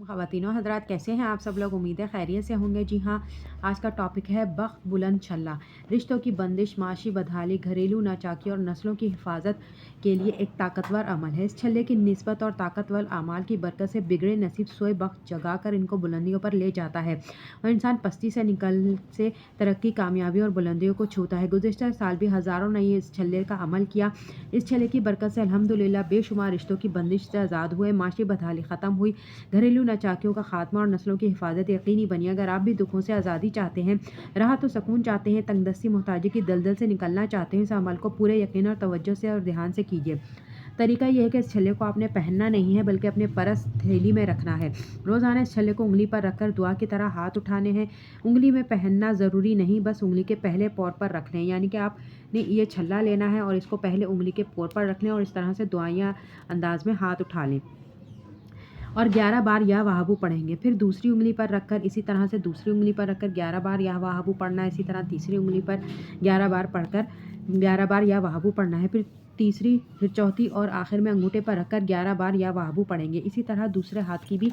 ख़वातीनो हज़रात, कैसे हैं आप सब लोग? उम्मीद है खैरियत से होंगे। जी हाँ, आज का टॉपिक है बख्त बुलंद छल्ला। रिश्तों की बंदिश, माशी बदहाली, घरेलू नाचाकी और नस्लों की हिफाजत के लिए एक ताकतवर अमल है। इस छल्ले की निस्बत और ताकतवर अमाल की बरकत से बिगड़े नसीब सोए बख्त जगा कर इनको बुलंदियों पर ले जाता है और इंसान पस्ती से निकल से तरक्की, कामयाबी और बुलंदियों को छूता है। गुज़िश्ता साल भी हज़ारों ने इस छल्ले का अमल किया। इस छल्ले की बरकत से अल्हम्दुलिल्लाह बेशुमार रिश्तों की बंदिश से आज़ाद हुए, माशी बदहाली ख़त्म हुई, घरेलू नाचाकियों का खात्मा और नस्लों की हिफाजत यकीनी बनी। अगर आप भी दुखों से आज़ादी चाहते हैं, राहत और सुकून चाहते हैं, तंगदस्ती मोहताजी की दलदल से निकलना चाहते हैं, इस अमल को पूरे यकीन और तवज्जो से और ध्यान से कीजिए। तरीका यह है कि इस छल्ले को आपने पहनना नहीं है बल्कि अपने पर्स थैली में रखना है। रोज़ाना इस छल्ले को उंगली पर रखकर दुआ की तरह हाथ उठाने हैं। उंगली में पहनना ज़रूरी नहीं, बस उंगली के पहले पौर पर रख लें। यानी कि आपने ये छल्ला लेना है और इसको पहले उंगली के पौर पर रख लें और इस तरह से दुआया अंदाज में हाथ उठा लें और 11 बार या वहाबू पढ़ेंगे। फिर दूसरी उंगली पर रखकर इसी तरह से दूसरी उंगली पर रखकर 11 बार या वहाबू पढ़ना है। इसी तरह तीसरी उंगली पर 11 बार पढ़कर 11 बार या वहाबू पढ़ना है। फिर तीसरी, फिर चौथी और आखिर में अंगूठे पर रखकर 11 बार या वहाबू पढ़ेंगे। इसी तरह दूसरे हाथ की भी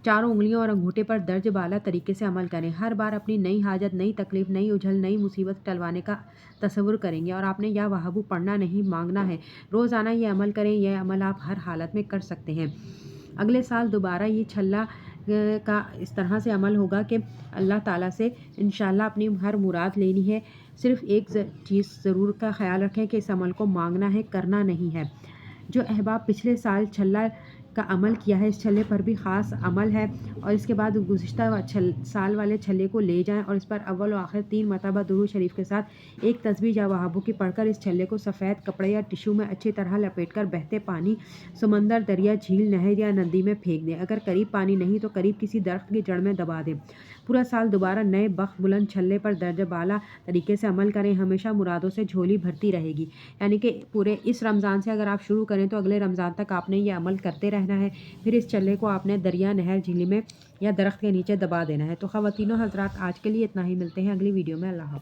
चारों उंगलियों और अंगूठे पर दर्ज बाला तरीके से अमल करें। हर बार अपनी नई हाजत, नई तकलीफ, नई उझल, नई मुसीबत टलवाने का तसव्वुर करेंगे और आपने या वहाबू पढ़ना नहीं, मांगना है। रोज़ाना ये अमल करें। यह अमल आप हर हालत में कर सकते हैं। अगले साल दोबारा ये छल्ला का इस तरह से अमल होगा कि अल्लाह ताला से इंशाल्लाह अपनी हर मुराद लेनी है। सिर्फ़ एक चीज़ ज़रूर का ख़्याल रखें कि इस अमल को मांगना है, करना नहीं है। जो अहबाब पिछले साल छल्ला का अमल किया है, इस छल्ले पर भी ख़ास अमल है और इसके बाद गुज़िश्ता साल वाले छल्ले को ले जाएं और इस पर अव्वल व आखिर 3 मरतबा दुरूद शरीफ के साथ एक तस्बीह या वहाबू की पढ़कर इस छल्ले को सफ़ेद कपड़े या टिश्यू में अच्छी तरह लपेटकर बहते पानी, समंदर, दरिया, झील, नहर या नदी में फेंक दें। अगर करीब पानी नहीं तो करीब किसी दरख्त की जड़ में दबा दें। पूरा साल दोबारा नए बख्त बुलंद छल्ले पर दर्ज बाला तरीके से अमल करें। हमेशा मुरादों से झोली भरती रहेगी। यानी कि पूरे इस रमज़ान से अगर आप शुरू करें तो अगले रमज़ान तक आपने ये अमल करते रहना है। फिर इस छल्ले को आपने दरिया, नहर, झील में या दरख्त के नीचे दबा देना है। तो ख़वातीनो हज़रात, आज के लिए इतना ही। मिलते हैं अगली वीडियो में। अल्लाह हाफ़िज़।